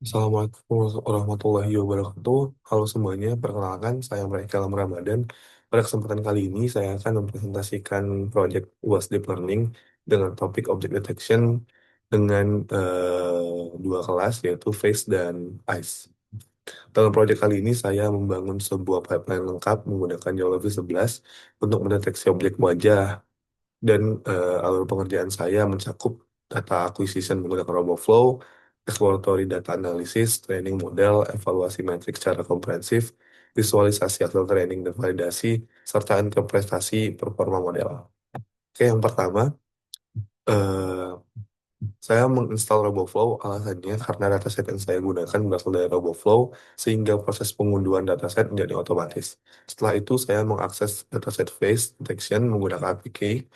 Assalamualaikum warahmatullahi wabarakatuh. Halo semuanya, perkenalkan saya Mereka Ramadan. Pada kesempatan kali ini saya akan mempresentasikan proyek UAS Deep Learning dengan topik Object Detection dengan dua kelas yaitu Face dan Eyes. Dalam proyek kali ini saya membangun sebuah pipeline lengkap menggunakan YOLOv 11 untuk mendeteksi objek wajah dan alur pengerjaan saya mencakup data acquisition menggunakan RoboFlow, exploratory data analysis, training model, evaluasi metrik secara komprehensif, visualisasi hasil training dan validasi, serta interpretasi performa model. Oke, yang pertama, eh, saya menginstal RoboFlow alasannya karena dataset yang saya gunakan berasal dari RoboFlow sehingga proses pengunduhan dataset menjadi otomatis. Setelah itu saya mengakses dataset face detection menggunakan APK.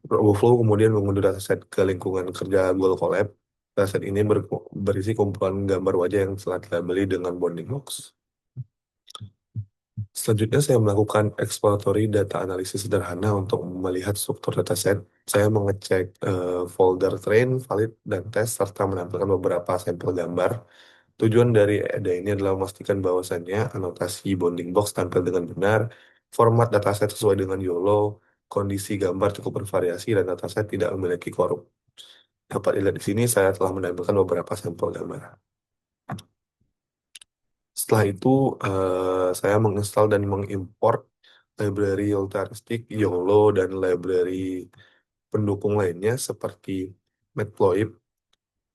RoboFlow kemudian mengunduh dataset ke lingkungan kerja Google Colab. Dataset ini berisi kumpulan gambar wajah yang telah dilabeli dengan bounding box. Selanjutnya saya melakukan exploratory data analisis sederhana untuk melihat struktur dataset. Saya mengecek folder train, valid, dan tes serta menampilkan beberapa sampel gambar. Tujuan dari EDA ini adalah memastikan bahwasannya anotasi bounding box tampil dengan benar, format dataset sesuai dengan YOLO, kondisi gambar cukup bervariasi, dan dataset tidak memiliki korup. Dapat dilihat di sini saya telah menampilkan beberapa sampel gambar. Setelah itu, saya menginstal dan mengimport library Ultraristic, YOLO, dan library pendukung lainnya seperti Matplotlib,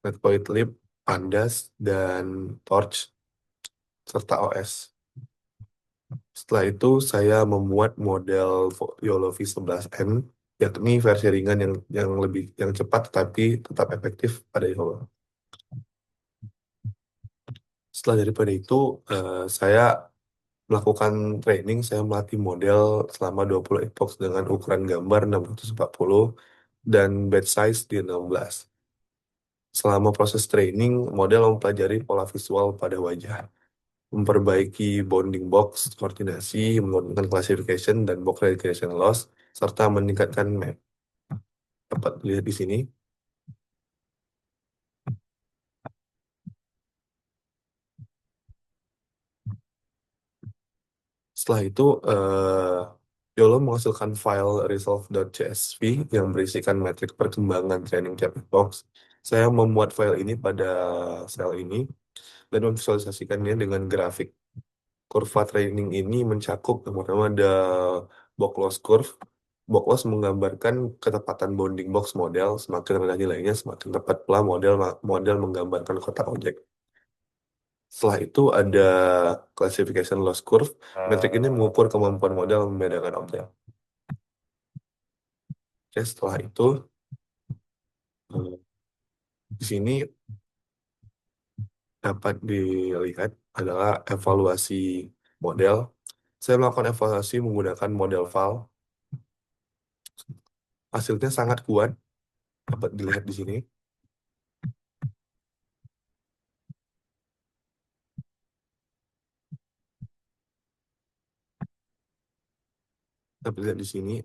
Matplotlib, Pandas, dan Torch, serta OS. Setelah itu, saya membuat model YOLO V11N, yakni versi ringan yang cepat tetapi tetap efektif pada YOLO. Setelah daripada itu, saya melakukan training, saya melatih model selama 20 epoch dengan ukuran gambar 640 dan batch size di 16. Selama proses training, model mempelajari pola visual pada wajah, memperbaiki bounding box, koordinasi, menurunkan classification dan box regression loss, serta meningkatkan map. Dapat dilihat di sini. Setelah itu, YOLO menghasilkan file resolve.csv yang berisikan metrik perkembangan training tiap box. Saya membuat file ini pada sel ini dan memvisualisasikannya dengan grafik. Kurva training ini mencakup yang pertama ada box loss curve. Box loss menggambarkan ketepatan bounding box model. Semakin rendah nilainya, semakin tepat pula model menggambarkan kotak objek. Setelah itu ada classification loss curve. Metrik ini mengukur kemampuan model membedakan objek. Oke, setelah itu di sini dapat dilihat adalah evaluasi model. Saya melakukan evaluasi menggunakan model file. Hasilnya sangat kuat, dapat dilihat di sini. Dapat dilihat di sini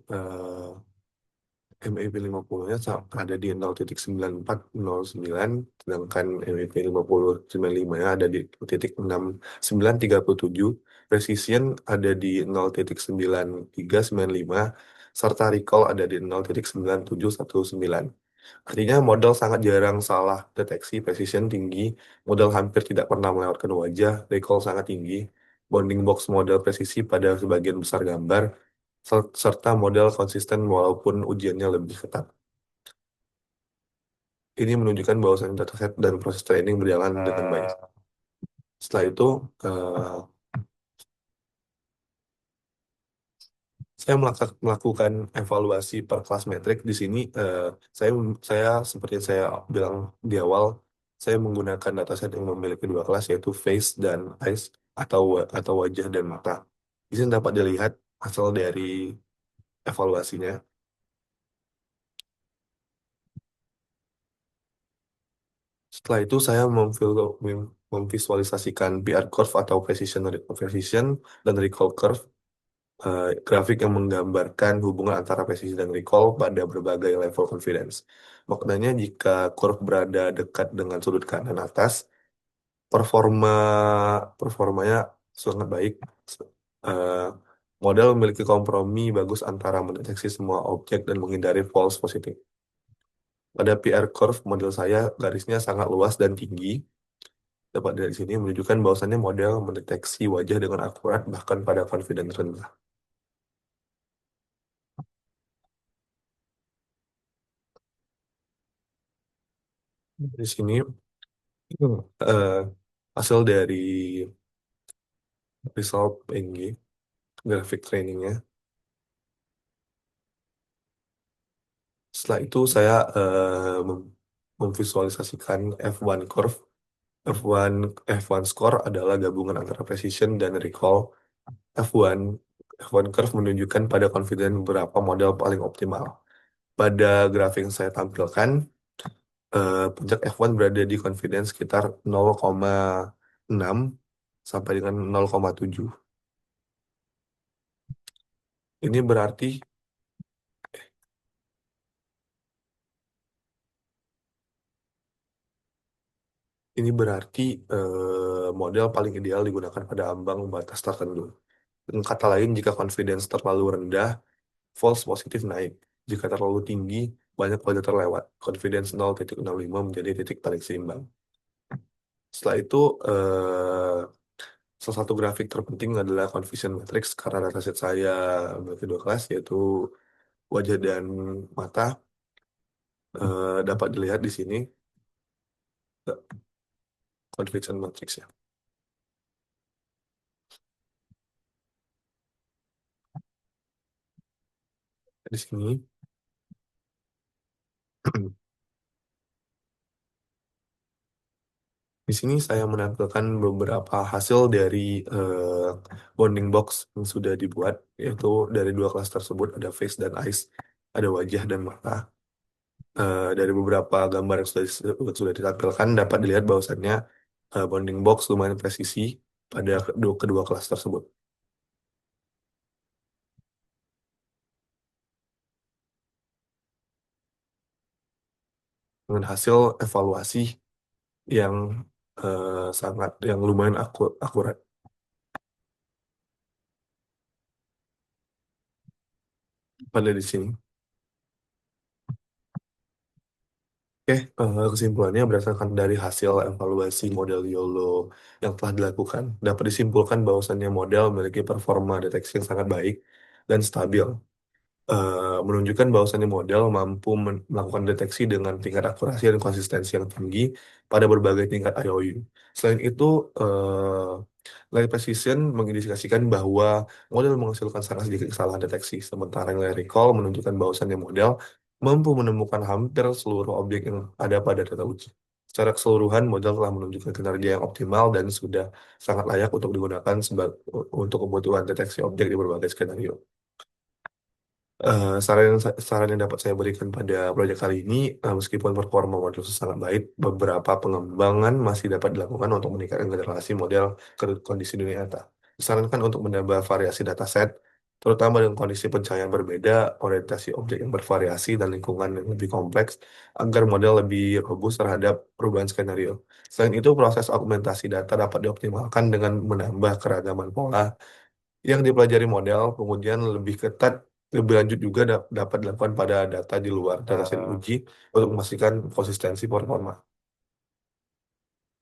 MIP 50-nya ada di 0.9409, sedangkan MIP 5095-nya ada di 0.6937, precision ada di 0.9395, serta recall ada di 0.9719. Artinya model sangat jarang salah deteksi, precision tinggi, model hampir tidak pernah melewatkan wajah, recall sangat tinggi, bounding box model presisi pada sebagian besar gambar, serta model konsisten walaupun ujiannya lebih ketat. Ini menunjukkan bahwasan dataset dan proses training berjalan dengan baik. Setelah itu, eh, saya melakukan evaluasi per kelas metrik. Di sini, saya, saya seperti yang saya bilang di awal, saya menggunakan dataset yang memiliki dua kelas, yaitu face dan eyes, atau wajah dan mata. Di sini dapat dilihat hasil dari evaluasinya. Setelah itu saya memvisualisasikan PR curve atau precision dan recall curve, grafik yang menggambarkan hubungan antara presisi dan recall pada berbagai level confidence. Maknanya jika curve berada dekat dengan sudut kanan atas, performa performanya sangat baik. Eh, Model memiliki kompromi bagus antara mendeteksi semua objek dan menghindari false positif. Pada PR curve model saya garisnya sangat luas dan tinggi. Dapat dari sini menunjukkan bahwasannya model mendeteksi wajah dengan akurat bahkan pada confidence rendah. Di sini eh, hasil dari result PNG graphic trainingnya. Setelah itu saya memvisualisasikan F1 curve. F1 F1 score adalah gabungan antara precision dan recall. F1 F1 curve menunjukkan pada confidence berapa model paling optimal. Pada grafik yang saya tampilkan, puncak F1 berada di confidence sekitar 0,6 sampai dengan 0,7. Ini berarti ini berarti model paling ideal digunakan pada ambang batas tertentu. Dengan kata lain, jika confidence terlalu rendah, false positif naik. Jika terlalu tinggi, banyak wajar terlewat. Confidence 0,05 menjadi titik paling seimbang. Setelah itu, salah satu grafik terpenting adalah confusion matrix karena dataset saya memiliki dua kelas, yaitu wajah dan mata. Dapat dilihat di sini confusion matrix ya. Di sini, di sini saya menampilkan beberapa hasil dari bounding box yang sudah dibuat, yaitu dari dua kelas tersebut ada face dan eyes, ada wajah dan mata. Dari beberapa gambar yang sudah ditampilkan dapat dilihat bahwasannya bounding box lumayan presisi pada kedua kelas tersebut. Dengan hasil evaluasi yang yang lumayan akurat pada di sini. Oke, kesimpulannya berdasarkan dari hasil evaluasi model YOLO yang telah dilakukan, dapat disimpulkan bahwasannya model memiliki performa deteksi yang sangat baik dan stabil, menunjukkan bahwasannya model mampu melakukan deteksi dengan tingkat akurasi dan konsistensi yang tinggi pada berbagai tingkat IOU. Selain itu, Light Precision mengindikasikan bahwa model menghasilkan sangat sedikit kesalahan deteksi, sementara nilai recall menunjukkan bahwasannya model mampu menemukan hampir seluruh objek yang ada pada data uji. Secara keseluruhan, model telah menunjukkan kinerja yang optimal dan sudah sangat layak untuk digunakan untuk kebutuhan deteksi objek di berbagai skenario. Saran yang dapat saya berikan pada proyek kali ini, meskipun performa model sangat baik, beberapa pengembangan masih dapat dilakukan untuk meningkatkan generasi model ke kondisi dunia nyata. Disarankan untuk menambah variasi dataset, terutama dengan kondisi pencahayaan berbeda, orientasi objek yang bervariasi, dan lingkungan yang lebih kompleks, agar model lebih robust terhadap perubahan skenario. Selain itu, proses augmentasi data dapat dioptimalkan dengan menambah keragaman pola yang dipelajari model, kemudian lebih ketat, lebih lanjut juga dapat dilakukan pada data di luar dataset uji untuk memastikan konsistensi performa.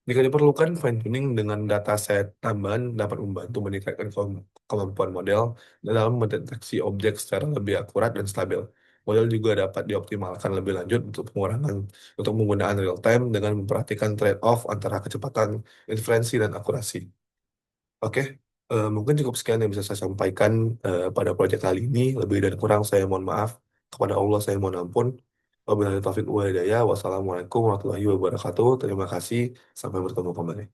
Jika diperlukan, fine-tuning dengan dataset tambahan dapat membantu meningkatkan kemampuan model dalam mendeteksi objek secara lebih akurat dan stabil. Model juga dapat dioptimalkan lebih lanjut untuk penggunaan real time dengan memperhatikan trade-off antara kecepatan, inferensi, dan akurasi. Oke, mungkin cukup sekian yang bisa saya sampaikan pada proyek kali ini. Lebih dan kurang saya mohon maaf. Kepada Allah saya mohon ampun. Wabillahi taufiq wal hidayah. Wassalamualaikum warahmatullahi wabarakatuh. Terima kasih. Sampai bertemu kembali.